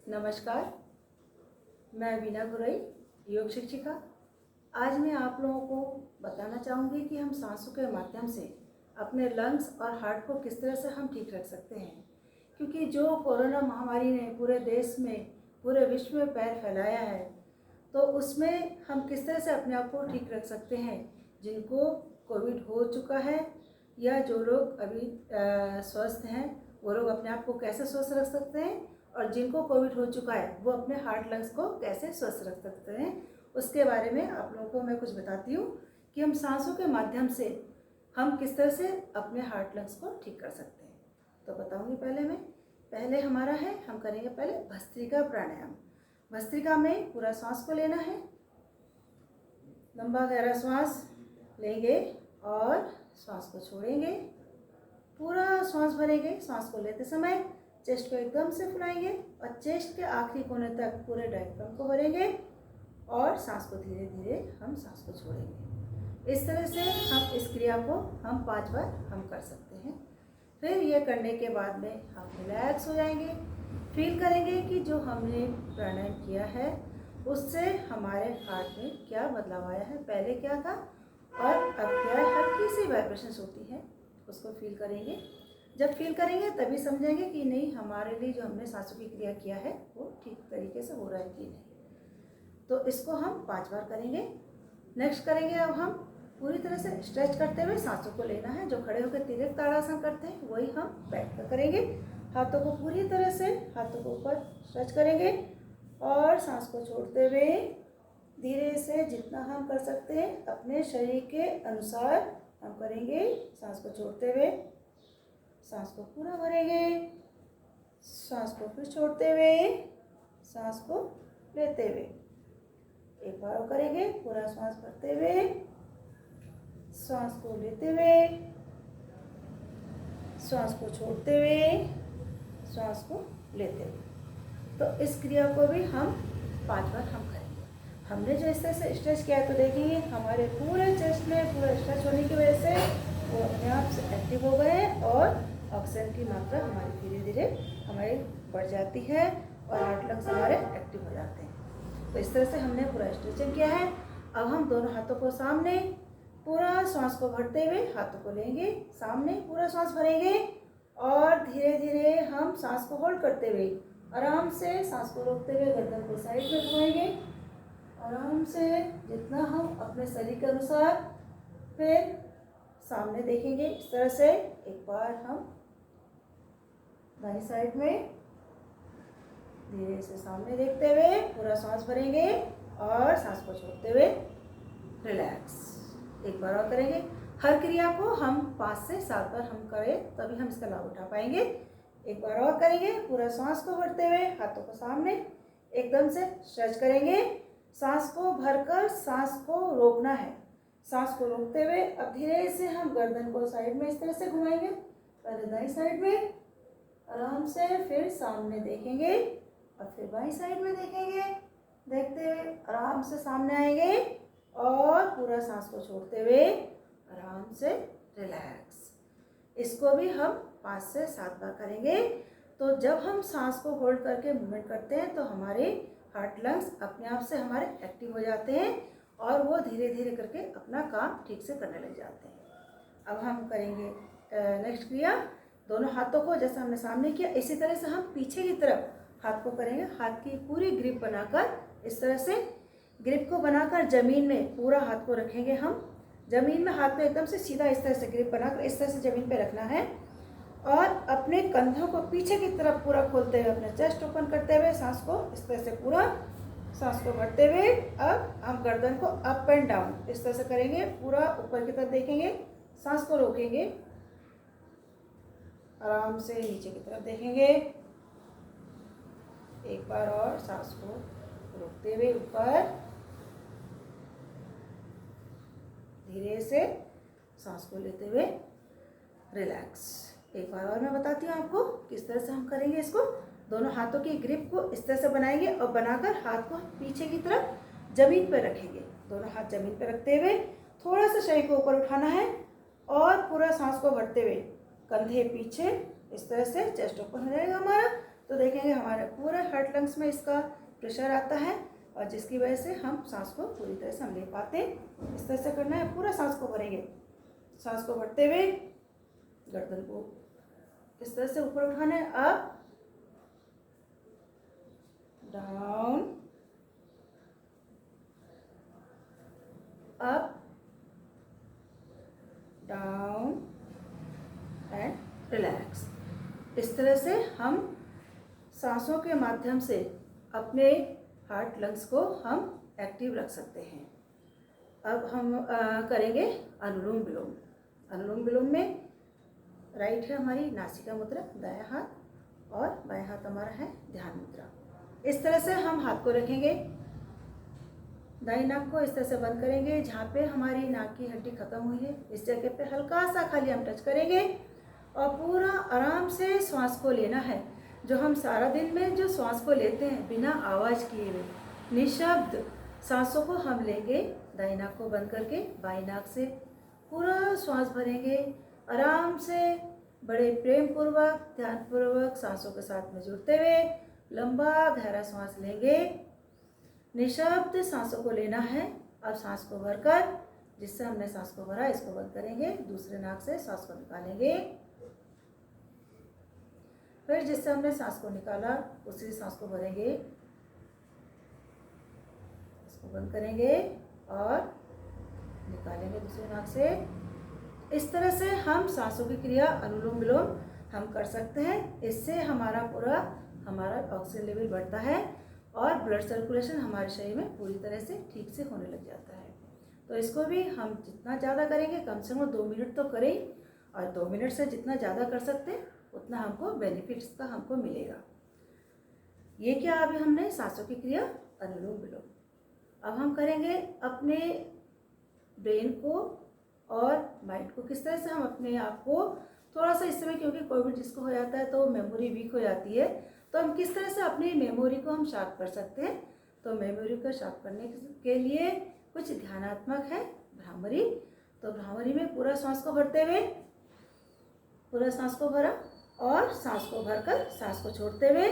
नमस्कार, मैं वीना गुरई, योग शिक्षिका। आज मैं आप लोगों को बताना चाहूँगी कि हम सांसों के माध्यम से अपने लंग्स और हार्ट को किस तरह से हम ठीक रख सकते हैं। क्योंकि जो कोरोना महामारी ने पूरे देश में, पूरे विश्व में पैर फैलाया है, तो उसमें हम किस तरह से अपने आप को ठीक रख सकते हैं। जिनको कोविड हो चुका है या जो लोग अभी स्वस्थ हैं, वो लोग अपने आप को कैसे स्वस्थ रख सकते हैं, और जिनको कोविड हो चुका है वो अपने हार्ट लंग्स को कैसे स्वस्थ रख सकते हैं, उसके बारे में आप लोगों को मैं कुछ बताती हूँ कि हम सांसों के माध्यम से हम किस तरह से अपने हार्ट लंग्स को ठीक कर सकते हैं। तो बताऊँगी पहले हमारा है, हम करेंगे पहले भस्त्रिका प्राणायाम। भस्त्रिका में पूरा सांस को लेना है, लंबा गहरा सांस लेंगे और सांस को छोड़ेंगे, पूरा सांस भरेंगे। सांस को लेते समय चेस्ट को एकदम से फुलाएंगे और चेस्ट के आखिरी कोने तक पूरे डायफ्राम को भरेंगे और सांस को धीरे धीरे हम सांस को छोड़ेंगे। इस तरह से हम इस क्रिया को हम 5 बार हम कर सकते हैं। फिर ये करने के बाद में हम रिलैक्स हो जाएंगे, फील करेंगे कि जो हमने प्राणायाम किया है उससे हमारे हार्ट में क्या बदलाव आया है, पहले क्या था और अब क्या है। हल्की सी वाइब्रेशंस होती है, उसको फील करेंगे। जब फील करेंगे तभी समझेंगे कि नहीं, हमारे लिए जो हमने सांसों की क्रिया किया है वो ठीक तरीके से हो रहा है कि नहीं। तो इसको हम 5 बार करेंगे। नेक्स्ट करेंगे, अब हम पूरी तरह से स्ट्रेच करते हुए सांसों को लेना है। जो खड़े होकर तिर्यक ताड़ासन करते हैं वही हम बैठ कर करेंगे। हाथों को पूरी तरह से हाथों को ऊपर स्ट्रेच करेंगे और सांस को छोड़ते हुए धीरे से जितना हम कर सकते हैं अपने शरीर के अनुसार हम करेंगे। सांस को छोड़ते हुए सांस को पूरा भरेंगे, सांस को फिर छोड़ते हुए सांस को लेते हुए एक बार और करेंगे। पूरा सांस भरते हुए सांस को लेते हुए सांस को छोड़ते हुए सांस को लेते हुए। तो इस क्रिया को भी हम 5 बार हम करेंगे। हमने जो इस तरह से स्ट्रेच किया तो देखिए हमारे पूरे चेस्ट में पूरा स्ट्रेच होने की वजह से वो अपने आप से एक्टिव हो गए और ऑक्सीजन की मात्रा हमारी धीरे धीरे हमारी बढ़ जाती है और हार्ट लंग्स हमारे एक्टिव हो जाते हैं। तो इस तरह से हमने पूरा स्ट्रेचिंग किया है। अब हम दोनों हाथों को सामने पूरा सांस को भरते हुए हाथों को लेंगे, सामने पूरा सांस भरेंगे और धीरे धीरे हम सांस को होल्ड करते हुए आराम से सांस को रोकते हुए गर्दन को साइड में घुमाएंगे आराम से, जितना हम अपने शरीर के अनुसार। फिर सामने देखेंगे इस तरह से। एक बार हम दाईं साइड में धीरे से सामने देखते हुए पूरा सांस भरेंगे और सांस को छोड़ते हुए रिलैक्स। एक बार और करेंगे। हर क्रिया को हम 5 से 7 बार हम करें तभी हम इसका लाभ उठा पाएंगे। एक बार और करेंगे। पूरा सांस को भरते हुए हाथों को सामने एकदम से स्ट्रेच करेंगे। सांस को भरकर सांस को रोकना है। सांस को रोकते हुए अब धीरे से हम गर्दन को साइड में इस तरह से घुमाएंगे, पहले दाईं साइड में आराम से, फिर सामने देखेंगे और फिर बाईं साइड में देखेंगे। देखते हुए आराम से सामने आएंगे और पूरा सांस को छोड़ते हुए आराम से रिलैक्स। इसको भी हम 5 से 7 बार करेंगे। तो जब हम सांस को होल्ड करके मूवमेंट करते हैं तो हमारे हार्ट लंग्स अपने आप से हमारे एक्टिव हो जाते हैं और वो धीरे धीरे करके अपना काम ठीक से करने लग जाते हैं। अब हम करेंगे नेक्स्ट क्रिया। दोनों हाथों को जैसा हमने सामने किया इसी तरह से हम पीछे की तरफ हाथ को करेंगे। हाथ की पूरी ग्रिप बनाकर इस तरह से ग्रिप को बनाकर ज़मीन में पूरा हाथ को रखेंगे। हम ज़मीन में हाथ को एकदम से सीधा इस तरह से ग्रिप बनाकर इस तरह से ज़मीन पे रखना है और अपने कंधों को पीछे की तरफ पूरा खोलते हुए अपने चेस्ट ओपन करते हुए सांस को इस तरह से पूरा सांस को भरते हुए अब हम गर्दन को अप एंड डाउन इस तरह से करेंगे। पूरा ऊपर की तरफ देखेंगे, सांस को रोकेंगे, आराम से नीचे की तरफ देखेंगे। एक बार और सांस को रोकते हुए ऊपर धीरे से सांस को लेते हुए रिलैक्स। एक बार और मैं बताती हूँ आपको किस तरह से हम करेंगे इसको। दोनों हाथों की ग्रिप को इस तरह से बनाएंगे और बनाकर हाथ को पीछे की तरफ जमीन पर रखेंगे। दोनों हाथ जमीन पर रखते हुए थोड़ा सा शरीर को ऊपर उठाना है और पूरा सांस को भरते हुए कंधे पीछे इस तरह से चेस्ट ओपन हो जाएगा हमारा। तो देखेंगे हमारे पूरे हार्ट लंग्स में इसका प्रेशर आता है और जिसकी वजह से हम सांस को पूरी तरह से हम ले पाते हैं। इस तरह से करना है, पूरा सांस को भरेंगे। सांस को भरते हुए गर्दन को इस तरह से ऊपर उठाना है, up down up down and relax. इस तरह से हम सांसों के माध्यम से अपने हार्ट लंग्स को हम एक्टिव रख सकते हैं। अब हम करेंगे अनुलोम विलोम। अनुलोम विलोम में राइट है हमारी नासिका मुद्रा, दायां हाथ, और बायां हाथ हमारा है ध्यान मुद्रा। इस तरह से हम हाथ को रखेंगे, दाई नाक को इस तरह से बंद करेंगे, जहाँ पे हमारी नाक की हड्डी खत्म हुई है इस जगह पे हल्का सा खाली हम टच करेंगे और पूरा आराम से श्वास को लेना है। जो हम सारा दिन में जो श्वास को लेते हैं बिना आवाज़ किए हुए, निशब्द सांसों को हम लेंगे। दाई नाक को बंद करके बाई नाक से पूरा श्वास भरेंगे, आराम से बड़े प्रेम पूर्वक ध्यानपूर्वक सांसों के साथ में जुड़ते हुए लंबा गहरा सांस लेंगे। निशब्द सांसों को लेना है। अब सांस को भरकर, जिससे हमने सांस को भरा इसको बंद करेंगे, दूसरे नाक से सांस को निकालेंगे। फिर जिससे हमने सांस को निकाला उसी सांस को भरेंगे, इसको बंद करेंगे और निकालेंगे दूसरे नाक से। इस तरह से हम सांसों की क्रिया अनुलोम विलोम हम कर सकते हैं। इससे हमारा ऑक्सीजन लेवल बढ़ता है और ब्लड सर्कुलेशन हमारे शरीर में पूरी तरह से ठीक से होने लग जाता है। तो इसको भी हम जितना ज़्यादा करेंगे, कम से कम 2 मिनट तो करें, और 2 मिनट से जितना ज़्यादा कर सकते हैं उतना हमको बेनिफिट्स का हमको मिलेगा। ये क्या अभी हमने सांसों की क्रिया अनुलोम विलोम। अब हम करेंगे अपने ब्रेन को और माइंड को, किस तरह से हम अपने आप को थोड़ा सा इस समय, क्योंकि कोविड जिसको हो जाता है तो मेमोरी वीक हो जाती है, तो हम किस तरह से अपनी मेमोरी को हम शार्प कर सकते हैं। तो मेमोरी को शार्प करने के लिए कुछ ध्यानात्मक है भ्रामरी। तो भ्रामरी में पूरा सांस को भरते हुए, पूरा सांस को भरा और सांस को भरकर सांस को छोड़ते हुए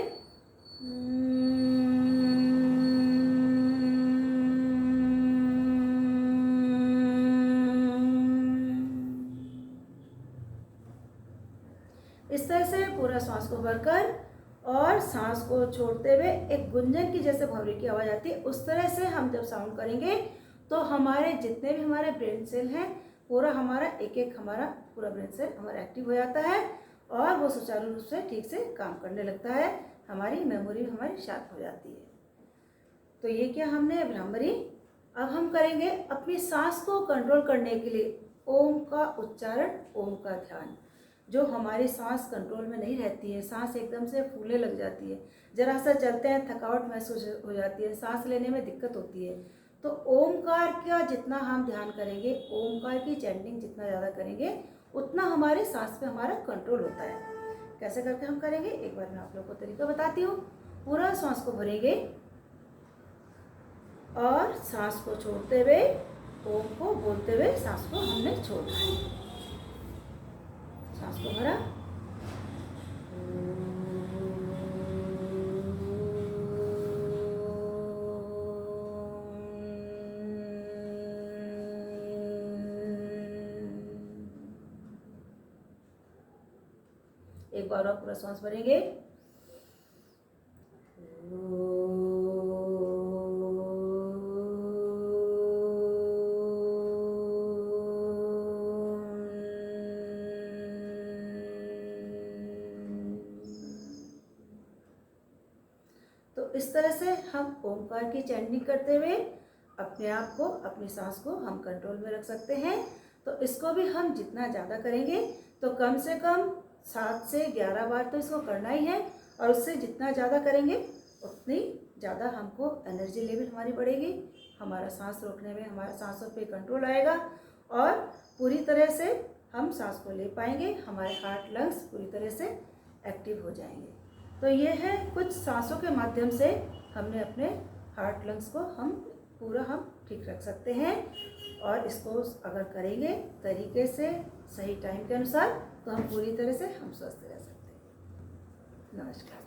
इस तरह से पूरा सांस को भरकर और सांस को छोड़ते हुए एक गुंजन की जैसे भंवरे की आवाज़ आती है, उस तरह से हम जब साउंड करेंगे तो हमारे जितने भी हमारे ब्रेन सेल हैं, पूरा हमारा एक हमारा पूरा ब्रेन सेल हमारा एक्टिव हो जाता है और वो सुचारू रूप से ठीक से काम करने लगता है। हमारी मेमोरी हमारी शार्प हो जाती है। तो ये क्या हमने भ्रामरी। अब हम करेंगे अपनी सांस को कंट्रोल करने के लिए ओम का उच्चारण, ओम का ध्यान। जो हमारी सांस कंट्रोल में नहीं रहती है, सांस एकदम से फूलने लग जाती है, जरा सा चलते हैं थकावट महसूस हो जाती है, सांस लेने में दिक्कत होती है, तो ओमकार का जितना हम ध्यान करेंगे, ओमकार की चैंटिंग जितना ज़्यादा करेंगे उतना हमारे सांस पे हमारा कंट्रोल होता है। कैसे करके हम करेंगे, एक बार मैं आप लोगों को तरीका बताती हूँ। पूरा सांस को भरेंगे और सांस को छोड़ते हुए ओम को बोलते हुए सांस को हमने छोड़ना है। सांस को भरा, एक बार और पूरा सांस भरेंगे, तो इस तरह से हम ओमकार की चैंटिंग करते हुए अपने आप को, अपनी सांस को हम कंट्रोल में रख सकते हैं। तो इसको भी हम जितना ज़्यादा करेंगे तो कम से कम 7 से 11 बार तो इसको करना ही है, और उससे जितना ज़्यादा करेंगे उतनी ज़्यादा हमको एनर्जी लेवल हमारी बढ़ेगी, हमारा सांस रोकने में, हमारा सांसों पे कंट्रोल आएगा और पूरी तरह से हम सांस को ले पाएंगे, हमारे हार्ट लंग्स पूरी तरह से एक्टिव हो जाएंगे। तो ये है कुछ सांसों के माध्यम से हमने अपने हार्ट लंग्स को हम पूरा हम ठीक रख सकते हैं, और इसको अगर करेंगे तरीके से सही टाइम के अनुसार तो हम पूरी तरह से हम स्वस्थ रह सकते हैं। नमस्कार।